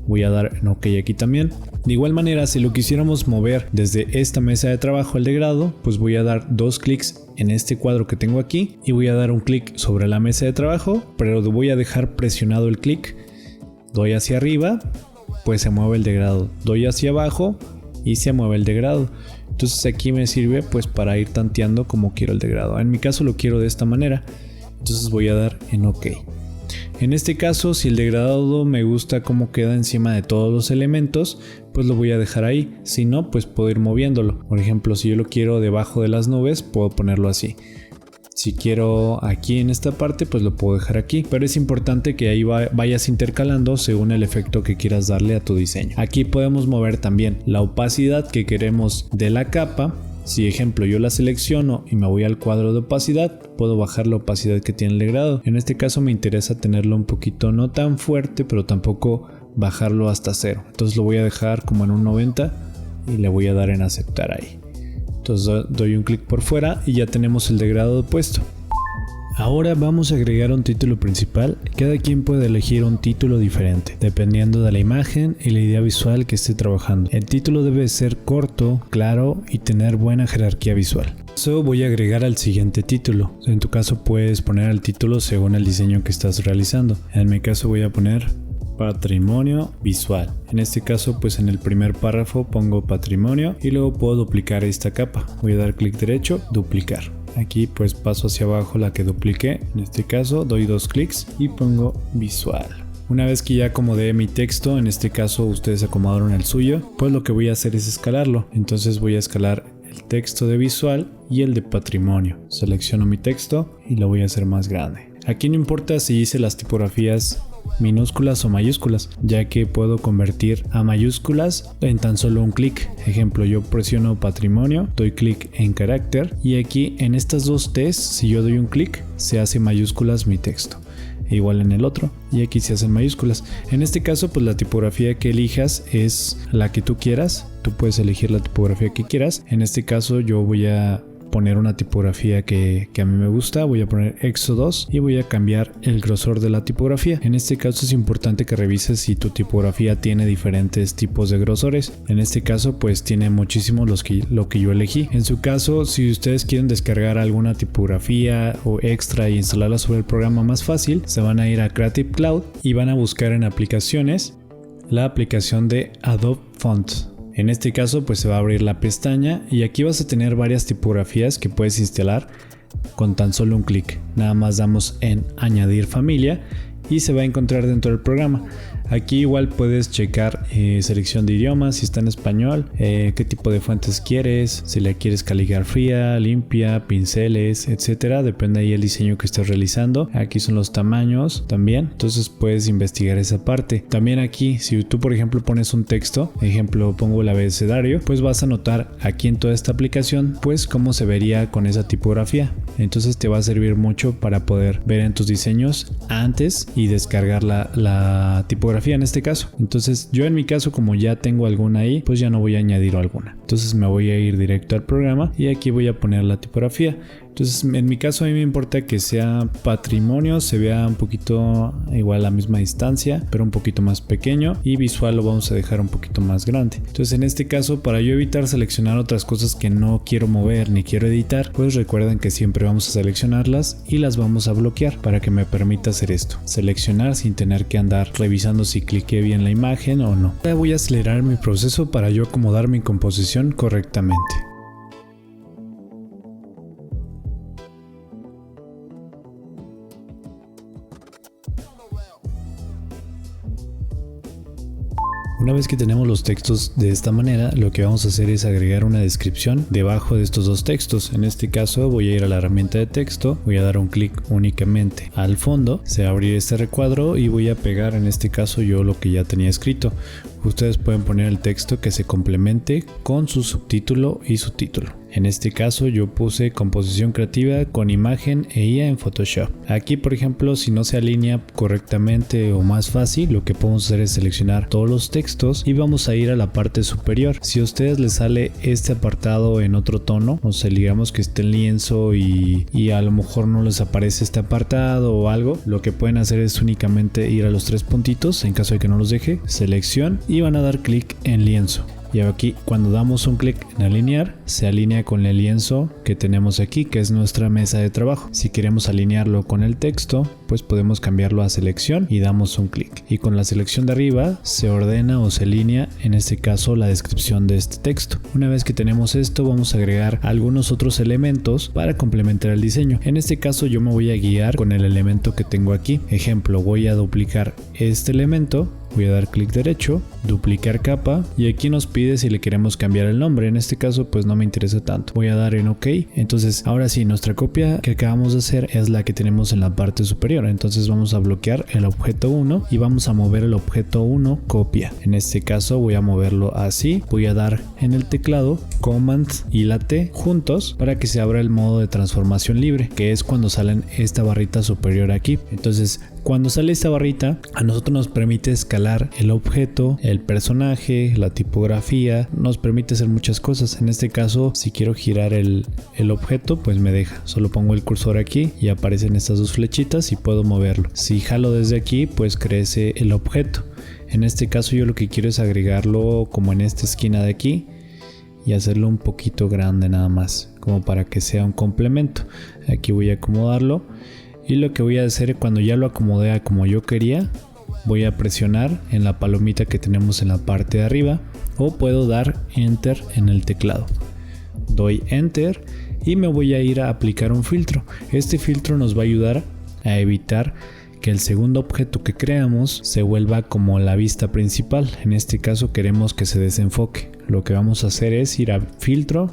Voy a dar en OK aquí también. De igual manera, si lo quisiéramos mover desde esta mesa de trabajo el degradado, pues voy a dar dos clics en este cuadro que tengo aquí y voy a dar un clic sobre la mesa de trabajo, pero voy a dejar presionado el clic. Doy hacia arriba, pues se mueve el degradado. Doy hacia abajo y se mueve el degradado. Entonces aquí me sirve pues para ir tanteando como quiero el degradado. En mi caso lo quiero de esta manera, entonces voy a dar en OK. En este caso, si el degradado me gusta cómo queda encima de todos los elementos, pues lo voy a dejar ahí. Si no, pues puedo ir moviéndolo. Por ejemplo, si yo lo quiero debajo de las nubes, puedo ponerlo así. Si quiero aquí en esta parte, pues lo puedo dejar aquí. Pero es importante que ahí vayas intercalando según el efecto que quieras darle a tu diseño. Aquí podemos mover también la opacidad que queremos de la capa. Si ejemplo yo la selecciono y me voy al cuadro de opacidad, puedo bajar la opacidad que tiene el degradado. En este caso me interesa tenerlo un poquito no tan fuerte, pero tampoco bajarlo hasta 0. Entonces lo voy a dejar como en un 90 y le voy a dar en aceptar ahí. Entonces doy un clic por fuera y ya tenemos el degradado puesto. Ahora vamos a agregar un título principal. Cada quien puede elegir un título diferente, dependiendo de la imagen y la idea visual que esté trabajando. El título debe ser corto, claro y tener buena jerarquía visual. Voy a agregar al siguiente título. En tu caso puedes poner el título según el diseño que estás realizando. En mi caso voy a poner patrimonio visual. En este caso pues en el primer párrafo pongo patrimonio y luego puedo duplicar esta capa. Voy a dar clic derecho, duplicar. Aquí pues paso hacia abajo la que dupliqué. En este caso doy dos clics y pongo visual. Una vez que ya acomodé mi texto, en este caso ustedes acomodaron el suyo, pues lo que voy a hacer es escalarlo. Entonces voy a escalar el texto de visual y el de patrimonio. Selecciono mi texto y lo voy a hacer más grande. Aquí no importa si hice las tipografías minúsculas o mayúsculas, ya que puedo convertir a mayúsculas en tan solo un clic. Ejemplo, yo presiono patrimonio, doy clic en carácter y aquí en estas dos T's, si yo doy un clic, se hace mayúsculas mi texto. Igual en el otro, y aquí se hacen mayúsculas. En este caso, pues la tipografía que elijas es la que tú quieras. Tú puedes elegir la tipografía que quieras. En este caso yo voy a poner una tipografía que a mí me gusta. Voy a poner EXO 2 y voy a cambiar el grosor de la tipografía. En este caso es importante que revises si tu tipografía tiene diferentes tipos de grosores. En este caso pues tiene muchísimos lo que yo elegí. En su caso, si ustedes quieren descargar alguna tipografía o extra y instalarla sobre el programa más fácil, se van a ir a Creative Cloud y van a buscar en aplicaciones la aplicación de Adobe Fonts. En este caso pues se va a abrir la pestaña y aquí vas a tener varias tipografías que puedes instalar con tan solo un clic. Nada más damos en añadir familia y se va a encontrar dentro del programa. Aquí igual puedes checar selección de idiomas, si está en español, qué tipo de fuentes quieres, si la quieres caligrafía, limpia, pinceles, etcétera. Depende ahí el diseño que estés realizando. Aquí son los tamaños también, entonces puedes investigar esa parte. También aquí, si tú por ejemplo pones un texto, ejemplo pongo el abecedario, pues vas a notar aquí en toda esta aplicación pues cómo se vería con esa tipografía. Entonces te va a servir mucho para poder ver en tus diseños antes y descargar la tipografía en este caso. Entonces yo en mi caso, como ya tengo alguna ahí, pues ya no voy a añadir alguna. Entonces me voy a ir directo al programa y aquí voy a poner la tipografía. Entonces en mi caso a mí me importa que sea patrimonio, se vea un poquito igual a la misma distancia, pero un poquito más pequeño, y visual lo vamos a dejar un poquito más grande. Entonces en este caso, para yo evitar seleccionar otras cosas que no quiero mover ni quiero editar, pues recuerden que siempre vamos a seleccionarlas y las vamos a bloquear para que me permita hacer esto. Seleccionar sin tener que andar revisando si cliqué bien la imagen o no. Ahora voy a acelerar mi proceso para yo acomodar mi composición correctamente. Una vez que tenemos los textos de esta manera, lo que vamos a hacer es agregar una descripción debajo de estos dos textos. En este caso voy a ir a la herramienta de texto, voy a dar un clic únicamente al fondo, se va a abrir este recuadro y voy a pegar en este caso yo lo que ya tenía escrito. Ustedes pueden poner el texto que se complemente con su subtítulo y su título. En este caso yo puse composición creativa con imagen e IA en Photoshop. Aquí por ejemplo, si no se alinea correctamente o más fácil, lo que podemos hacer es seleccionar todos los textos y vamos a ir a la parte superior. Si a ustedes les sale este apartado en otro tono, o sea, digamos que esté en lienzo y a lo mejor no les aparece este apartado o algo, lo que pueden hacer es únicamente ir a los tres puntitos, en caso de que no los deje, selección, y van a dar clic en lienzo. Y aquí cuando damos un clic en alinear, se alinea con el lienzo que tenemos aquí, que es nuestra mesa de trabajo. Si queremos alinearlo con el texto, pues podemos cambiarlo a selección y damos un clic. Y con la selección de arriba se ordena o se alinea, en este caso, la descripción de este texto. Una vez que tenemos esto, vamos a agregar algunos otros elementos para complementar el diseño. En este caso yo me voy a guiar con el elemento que tengo aquí. Ejemplo, voy a duplicar este elemento. Voy a dar clic derecho, duplicar capa, y aquí nos pide si le queremos cambiar el nombre. En este caso pues no me interesa tanto. Voy a dar en OK. Entonces ahora sí, nuestra copia que acabamos de hacer es la que tenemos en la parte superior. Entonces vamos a bloquear el objeto 1 y vamos a mover el objeto 1 copia. En este caso voy a moverlo así. Voy a dar en el teclado Command y la T juntos para que se abra el modo de transformación libre, que es cuando salen esta barrita superior aquí. Entonces cuando sale esta barrita, a nosotros nos permite escalar el objeto, el personaje, la tipografía, nos permite hacer muchas cosas. En este caso, si quiero girar el objeto, pues me deja. Solo pongo el cursor aquí y aparecen estas dos flechitas y puedo moverlo. Si jalo desde aquí, pues crece el objeto. En este caso yo lo que quiero es agregarlo como en esta esquina de aquí y hacerlo un poquito grande nada más, como para que sea un complemento. Aquí voy a acomodarlo. Y lo que voy a hacer cuando ya lo acomodé a como yo quería, voy a presionar en la palomita que tenemos en la parte de arriba, o puedo dar Enter en el teclado. Doy Enter y me voy a ir a aplicar un filtro. Este filtro nos va a ayudar a evitar que el segundo objeto que creamos se vuelva como la vista principal. En este caso queremos que se desenfoque. Lo que vamos a hacer es ir a filtro,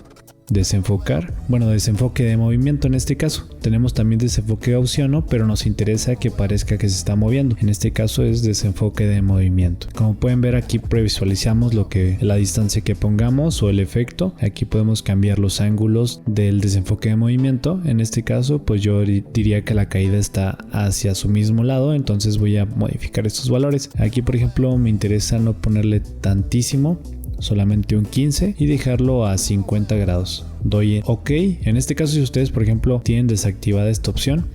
desenfocar, bueno, desenfoque de movimiento en este caso. Tenemos también desenfoque gaussiano, pero nos interesa que parezca que se está moviendo. En este caso es desenfoque de movimiento. Como pueden ver, aquí previsualizamos la distancia que pongamos o el efecto. Aquí podemos cambiar los ángulos del desenfoque de movimiento. En este caso, pues yo diría que la caída está hacia su mismo lado, entonces voy a modificar estos valores. Aquí, por ejemplo, me interesa no ponerle tantísimo, solamente un 15 y dejarlo a 50 grados. Doy OK. En este caso, si ustedes por ejemplo tienen desactivada esta opción,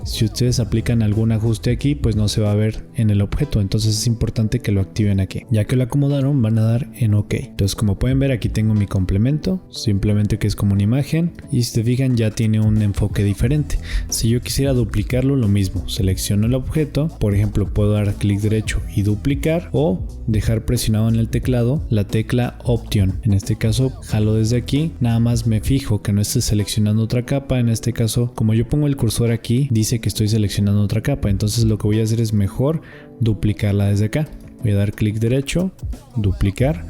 si ustedes aplican algún ajuste aquí, pues no se va a ver en el objeto, entonces es importante que lo activen aquí. Ya que lo acomodaron, van a dar en OK. Entonces, como pueden ver, aquí tengo mi complemento, simplemente que es como una imagen, y si se fijan ya tiene un enfoque diferente. Si yo quisiera duplicarlo, lo mismo, selecciono el objeto, por ejemplo puedo dar clic derecho y duplicar, o dejar presionado en el teclado la tecla Option. En este caso jalo desde aquí, nada más me fijo que no esté seleccionando otra capa. En este caso, como yo pongo el cursor aquí, dice que estoy seleccionando otra capa, entonces lo que voy a hacer es mejor duplicarla desde acá. Voy a dar clic derecho, duplicar,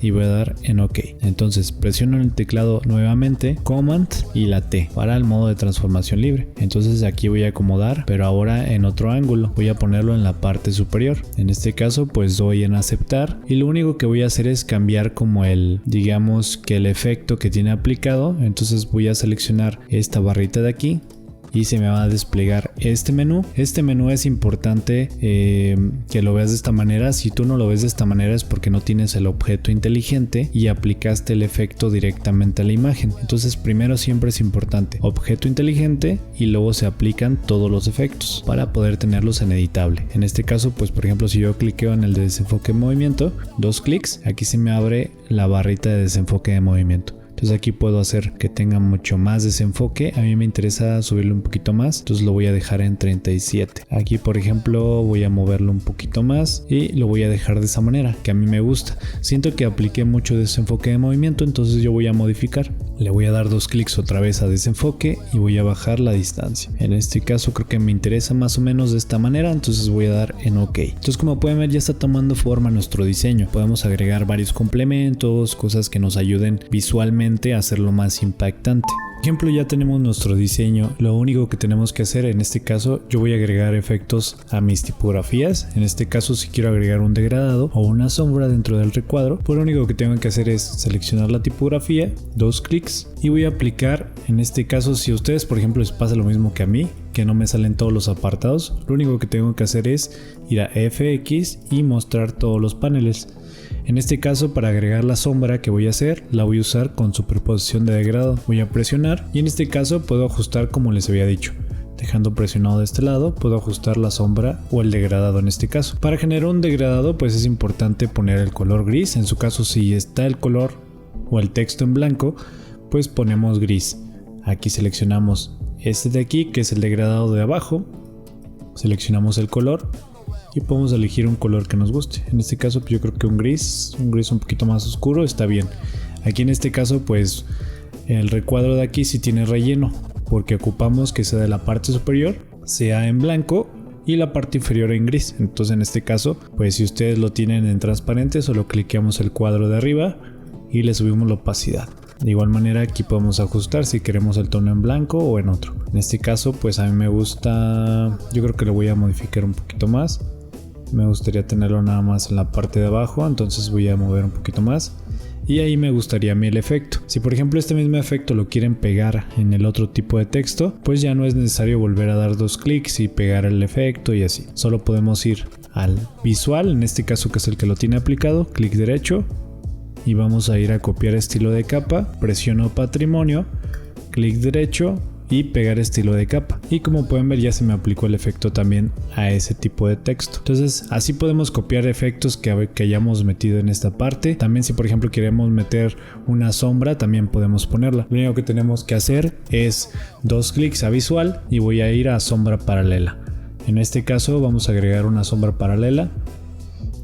y voy a dar en OK. Entonces presiono en el teclado nuevamente Command y la T para el modo de transformación libre. Entonces aquí voy a acomodar, pero ahora en otro ángulo. Voy a ponerlo en la parte superior. En este caso pues doy en aceptar, y lo único que voy a hacer es cambiar como digamos que el efecto que tiene aplicado. Entonces voy a seleccionar esta barrita de aquí y se me va a desplegar este menú. Este menú es importante que lo veas de esta manera. Si tú no lo ves de esta manera es porque no tienes el objeto inteligente y aplicaste el efecto directamente a la imagen. Entonces primero siempre es importante objeto inteligente y luego se aplican todos los efectos para poder tenerlos en editable. En este caso pues por ejemplo si yo cliqueo en el de desenfoque de movimiento, 2 clics, aquí se me abre la barrita de desenfoque de movimiento. Entonces aquí puedo hacer que tenga mucho más desenfoque. A mí me interesa subirlo un poquito más, entonces lo voy a dejar en 37. Aquí por ejemplo voy a moverlo un poquito más y lo voy a dejar de esa manera, que a mí me gusta. Siento que apliqué mucho desenfoque de movimiento, entonces yo voy a modificar. Le voy a dar 2 clics otra vez a desenfoque y voy a bajar la distancia. En este caso creo que me interesa más o menos de esta manera, entonces voy a dar en OK. Entonces como pueden ver ya está tomando forma nuestro diseño. Podemos agregar varios complementos, cosas que nos ayuden visualmente a hacerlo más impactante. Por ejemplo, ya tenemos nuestro diseño. Lo único que tenemos que hacer en este caso, yo voy a agregar efectos a mis tipografías. En este caso, si quiero agregar un degradado o una sombra dentro del recuadro, pues lo único que tengo que hacer es seleccionar la tipografía, 2 clics, y voy a aplicar. En este caso, si a ustedes por ejemplo les pasa lo mismo que a mí, que no me salen todos los apartados, lo único que tengo que hacer es ir a FX y mostrar todos los paneles. En este caso, para agregar la sombra que voy a hacer, la voy a usar con superposición de degradado. Voy a presionar y en este caso puedo ajustar como les había dicho. Dejando presionado de este lado, puedo ajustar la sombra o el degradado en este caso. Para generar un degradado, pues es importante poner el color gris. En su caso, si está el color o el texto en blanco, pues ponemos gris. Aquí seleccionamos este de aquí, que es el degradado de abajo. Seleccionamos el color y podemos elegir un color que nos guste. En este caso pues yo creo que un gris un poquito más oscuro está bien. Aquí en este caso pues el recuadro de aquí sí tiene relleno, porque ocupamos que sea de la parte superior sea en blanco y la parte inferior en gris. Entonces en este caso pues si ustedes lo tienen en transparente, solo cliqueamos el cuadro de arriba y le subimos la opacidad. De igual manera aquí podemos ajustar si queremos el tono en blanco o en otro. En este caso pues a mí me gusta, yo creo que lo voy a modificar un poquito más. Me gustaría tenerlo nada más en la parte de abajo, entonces voy a mover un poquito más y ahí me gustaría a mí el efecto. Si por ejemplo este mismo efecto lo quieren pegar en el otro tipo de texto, pues ya no es necesario volver a dar 2 clics y pegar el efecto y así. Solo podemos ir al visual, en este caso que es el que lo tiene aplicado, clic derecho y vamos a ir a copiar estilo de capa, presiono patrimonio, clic derecho y pegar estilo de capa, y como pueden ver ya se me aplicó el efecto también a ese tipo de texto. Entonces así podemos copiar efectos que hayamos metido en esta parte. También si por ejemplo queremos meter una sombra también podemos ponerla. Lo único que tenemos que hacer es 2 clics a visual y voy a ir a sombra paralela. En este caso vamos a agregar una sombra paralela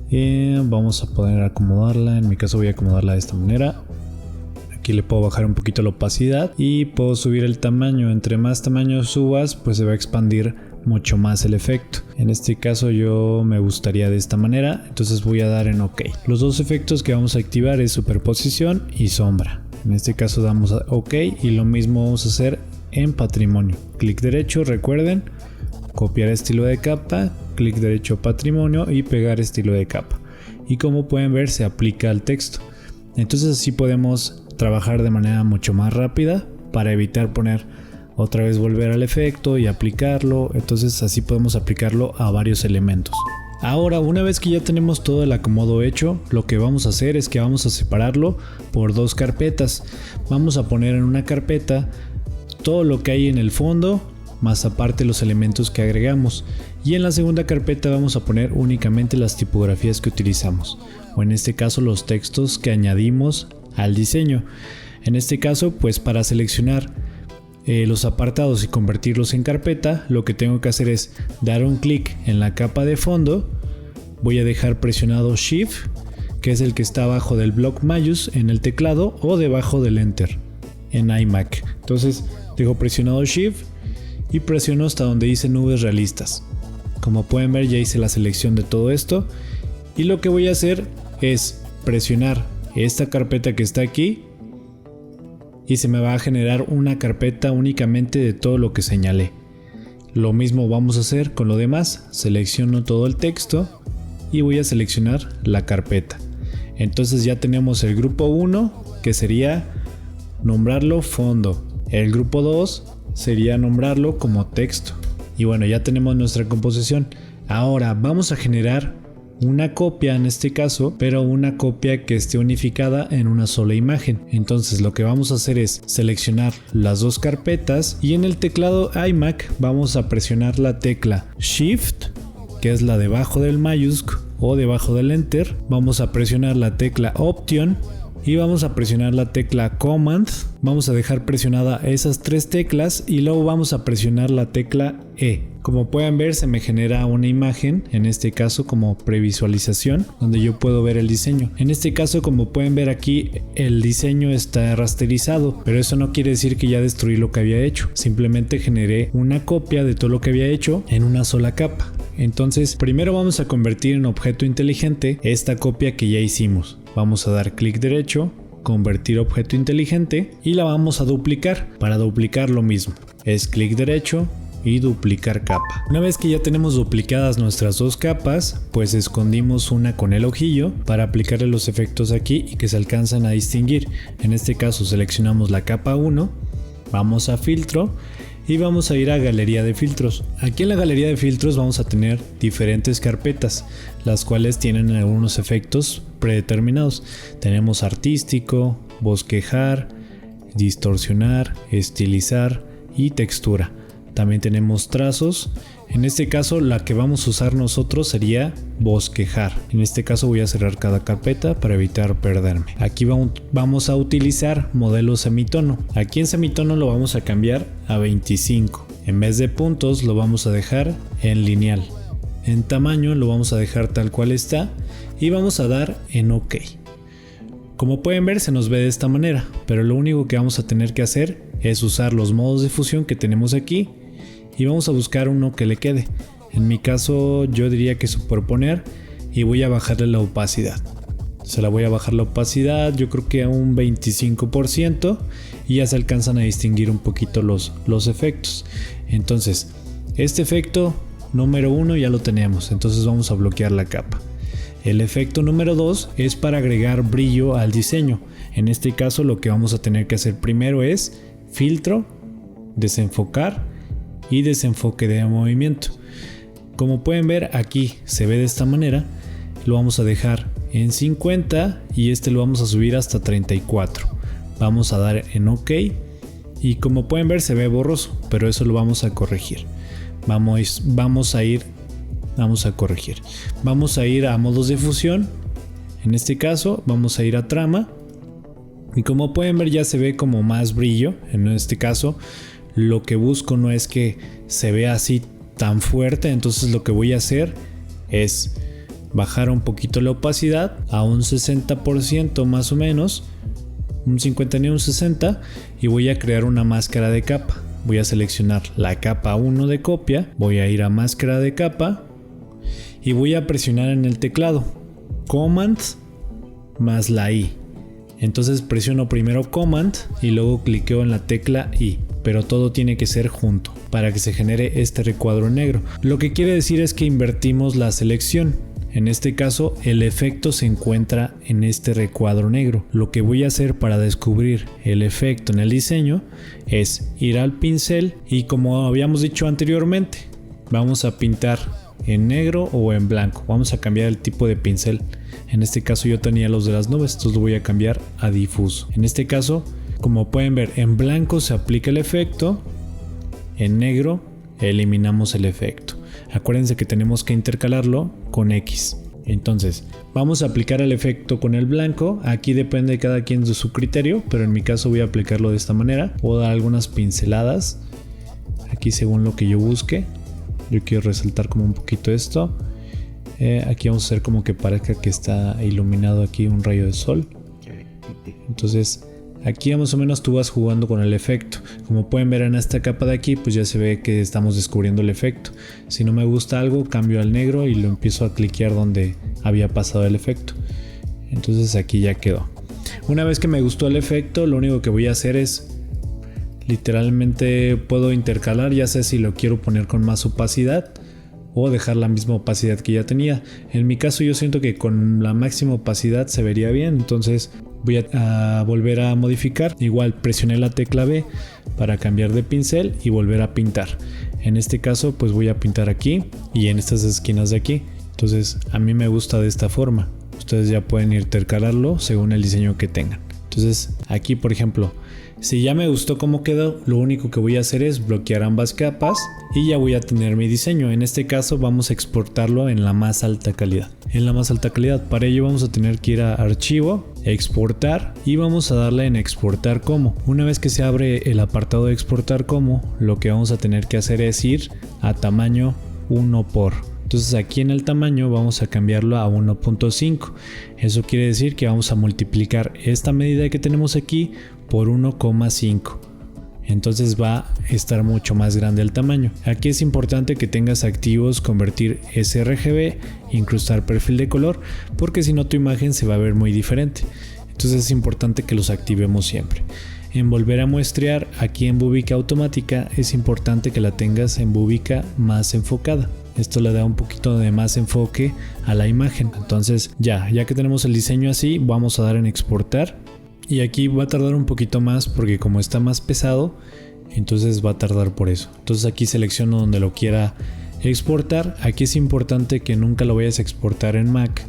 y vamos a poder acomodarla. En mi caso voy a acomodarla de esta manera. Aquí le puedo bajar un poquito la opacidad y puedo subir el tamaño. Entre más tamaño subas, pues se va a expandir mucho más el efecto. En este caso yo me gustaría de esta manera, entonces voy a dar en OK. Los dos efectos que vamos a activar es superposición y sombra. En este caso damos a OK y lo mismo vamos a hacer en patrimonio. Clic derecho, recuerden, copiar estilo de capa, clic derecho patrimonio y pegar estilo de capa. Y como pueden ver se aplica al texto. Entonces así podemos trabajar de manera mucho más rápida para evitar poner otra vez volver al efecto y aplicarlo. Entonces así podemos aplicarlo a varios elementos. Ahora, una vez que ya tenemos todo el acomodo hecho, lo que vamos a hacer es que vamos a separarlo por dos carpetas. Vamos a poner en una carpeta todo lo que hay en el fondo, más aparte los elementos que agregamos. Y en la segunda carpeta vamos a poner únicamente las tipografías que utilizamos, o en este caso los textos que añadimos al diseño. En este caso, pues para seleccionar los apartados y convertirlos en carpeta, lo que tengo que hacer es dar un clic en la capa de fondo. Voy a dejar presionado Shift, que es el que está abajo del bloc mayús en el teclado o debajo del Enter en iMac. Entonces dejo presionado Shift y presiono hasta donde dice nubes realistas. Como pueden ver, ya hice la selección de todo esto y lo que voy a hacer es presionar esta carpeta que está aquí y se me va a generar una carpeta únicamente de todo lo que señalé. Lo mismo vamos a hacer con lo demás. Selecciono todo el texto y voy a seleccionar la carpeta. Entonces ya tenemos el grupo 1, que sería nombrarlo fondo. El grupo 2 sería nombrarlo como texto. Y bueno, ya tenemos nuestra composición. Ahora vamos a generar una copia en este caso, pero una copia que esté unificada en una sola imagen. Entonces lo que vamos a hacer es seleccionar las dos carpetas y en el teclado iMac vamos a presionar la tecla Shift, que es la debajo del mayúsculo o debajo del Enter. Vamos a presionar la tecla Option y vamos a presionar la tecla Command. Vamos a dejar presionada esas tres teclas y luego vamos a presionar la tecla E. Como pueden ver, se me genera una imagen, en este caso como previsualización, donde yo puedo ver el diseño. En este caso, como pueden ver aquí, el diseño está rasterizado, pero eso no quiere decir que ya destruí lo que había hecho. Simplemente generé una copia de todo lo que había hecho en una sola capa. Entonces, primero vamos a convertir en objeto inteligente esta copia que ya hicimos. Vamos a dar clic derecho, convertir objeto inteligente y la vamos a duplicar. Para duplicar lo mismo, es clic derecho y duplicar capa. Una vez que ya tenemos duplicadas nuestras dos capas, pues escondimos una con el ojillo para aplicarle los efectos aquí y que se alcanzan a distinguir. En este caso seleccionamos la capa 1, vamos a filtro y vamos a ir a galería de filtros. Aquí en la galería de filtros vamos a tener diferentes carpetas, las cuales tienen algunos efectos predeterminados. Tenemos artístico, bosquejar, distorsionar, estilizar y textura. También tenemos trazos. En este caso la que vamos a usar nosotros sería bosquejar. En este caso voy a cerrar cada carpeta para evitar perderme. Aquí vamos a utilizar modelo semitono. Aquí en semitono lo vamos a cambiar a 25. En vez de puntos lo vamos a dejar en lineal. En tamaño lo vamos a dejar tal cual está y vamos a dar en OK. Como pueden ver, se nos ve de esta manera, pero lo único que vamos a tener que hacer es usar los modos de fusión que tenemos aquí y vamos a buscar uno que le quede. En mi caso yo diría que superponer y voy a bajarle la opacidad. Se la voy a bajar la opacidad, yo creo que a un 25% y ya se alcanzan a distinguir un poquito los efectos. Entonces, este efecto número 1 ya lo tenemos, entonces vamos a bloquear la capa. El efecto número 2 es para agregar brillo al diseño. En este caso lo que vamos a tener que hacer primero es filtro, desenfocar y desenfoque de movimiento. Como pueden ver, aquí se ve de esta manera. Lo vamos a dejar en 50 y este lo vamos a subir hasta 34. Vamos a dar en OK y como pueden ver se ve borroso, pero eso lo vamos a corregir. Vamos a ir a modos de fusión. En este caso vamos a ir a trama y como pueden ver ya se ve como más brillo. En este caso lo que busco no es que se vea así tan fuerte, entonces lo que voy a hacer es bajar un poquito la opacidad a un 60% más o menos, un 50 ni un 60, y voy a crear una máscara de capa. Voy a seleccionar la capa 1 de copia, voy a ir a máscara de capa y voy a presionar en el teclado Command más la I. Entonces presiono primero Command y luego cliqueo en la tecla I, pero todo tiene que ser junto para que se genere este recuadro negro. Lo que quiere decir es que invertimos la selección. En este caso el efecto se encuentra en este recuadro negro. Lo que voy a hacer para descubrir el efecto en el diseño es ir al pincel y, como habíamos dicho anteriormente, vamos a pintar en negro o en blanco. Vamos a cambiar el tipo de pincel. En este caso yo tenía los de las nubes, entonces lo voy a cambiar a difuso. En este caso, como pueden ver, en blanco se aplica el efecto, en negro eliminamos el efecto. Acuérdense que tenemos que intercalarlo con X. Entonces vamos a aplicar el efecto con el blanco. Aquí depende de cada quien de su criterio, pero en mi caso voy a aplicarlo de esta manera. Puedo dar algunas pinceladas aquí según lo que yo busque. Yo quiero resaltar como un poquito esto. Aquí vamos a hacer como que parezca que está iluminado aquí un rayo de sol. Entonces aquí más o menos tú vas jugando con el efecto. Como pueden ver en esta capa de aquí, pues ya se ve que estamos descubriendo el efecto. Si no me gusta algo, cambio al negro y lo empiezo a cliquear donde había pasado el efecto. Entonces aquí ya quedó. Una vez que me gustó el efecto, lo único que voy a hacer es literalmente puedo intercalar, ya sé si lo quiero poner con más opacidad o dejar la misma opacidad que ya tenía. En mi caso yo siento que con la máxima opacidad se vería bien, entonces voy a volver a modificar. Igual presioné la tecla B para cambiar de pincel y volver a pintar. En este caso pues voy a pintar aquí y en estas esquinas de aquí. Entonces a mí me gusta de esta forma. Ustedes ya pueden intercalarlo según el diseño que tengan. Entonces aquí, por ejemplo, si ya me gustó cómo quedó, lo único que voy a hacer es bloquear ambas capas y ya voy a tener mi diseño. En este caso vamos a exportarlo en la más alta calidad. Para ello vamos a tener que ir a Archivo, Exportar y vamos a darle en Exportar como. Una vez que se abre el apartado de Exportar como, lo que vamos a tener que hacer es ir a tamaño 1 por. Entonces aquí en el tamaño vamos a cambiarlo a 1.5. Eso quiere decir que vamos a multiplicar esta medida que tenemos aquí por 1,5. Entonces va a estar mucho más grande el tamaño. Aquí es importante que tengas activos convertir sRGB, incrustar perfil de color, porque si no tu imagen se va a ver muy diferente. Entonces es importante que los activemos siempre. En volver a muestrear, aquí en búbica automática es importante que la tengas en búbica más enfocada. Esto le da un poquito de más enfoque a la imagen. Entonces ya que tenemos el diseño así, vamos a dar en exportar. Y aquí va a tardar un poquito más porque como está más pesado, entonces va a tardar por eso. Entonces aquí selecciono donde lo quiera exportar. Aquí es importante que nunca lo vayas a exportar en Mac,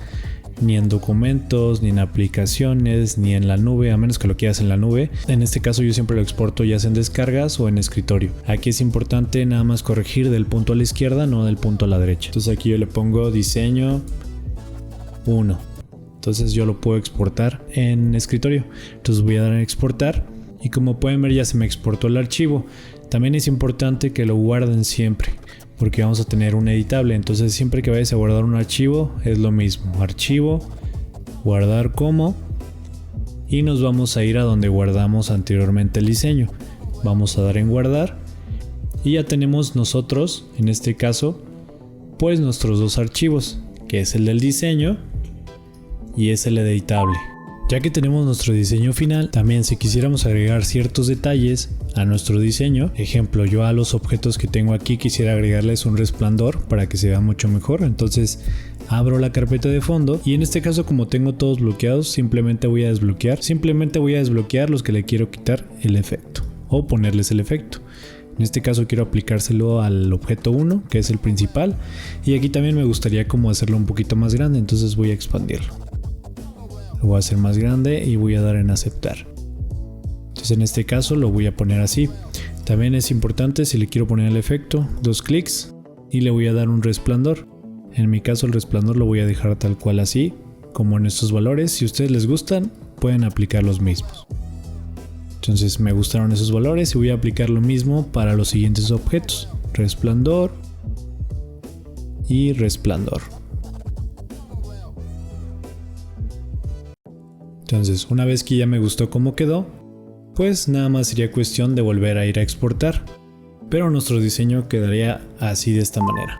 ni en documentos, ni en aplicaciones, ni en la nube, a menos que lo quieras en la nube. En este caso yo siempre lo exporto ya sea en descargas o en escritorio. Aquí es importante nada más corregir del punto a la izquierda, no del punto a la derecha. Entonces aquí yo le pongo diseño 1. Entonces yo lo puedo exportar en escritorio. Entonces voy a dar en exportar y como pueden ver ya se me exportó el archivo. También es importante que lo guarden siempre, porque vamos a tener un editable. Entonces siempre que vayas a guardar un archivo es lo mismo. Archivo, guardar como, y nos vamos a ir a donde guardamos anteriormente el diseño. Vamos a dar en guardar y ya tenemos nosotros, en este caso, pues nuestros dos archivos, que es el del diseño y es el editable. Ya que tenemos nuestro diseño final, también si quisiéramos agregar ciertos detalles a nuestro diseño, ejemplo, yo a los objetos que tengo aquí quisiera agregarles un resplandor para que se vea mucho mejor. Entonces abro la carpeta de fondo y en este caso, como tengo todos bloqueados, simplemente voy a desbloquear los que le quiero quitar el efecto o ponerles el efecto. En este caso quiero aplicárselo al objeto 1, que es el principal, y aquí también me gustaría como hacerlo un poquito más grande, entonces voy a expandirlo. Lo voy a hacer más grande y voy a dar en aceptar. Entonces en este caso lo voy a poner así. También es importante, si le quiero poner el efecto, 2 clics y le voy a dar un resplandor. En mi caso el resplandor lo voy a dejar tal cual así, como en estos valores. Si a ustedes les gustan, pueden aplicar los mismos. Entonces me gustaron esos valores y voy a aplicar lo mismo para los siguientes objetos. Resplandor y resplandor. Entonces una vez que ya me gustó cómo quedó, pues nada más sería cuestión de volver a ir a exportar. Pero nuestro diseño quedaría así de esta manera.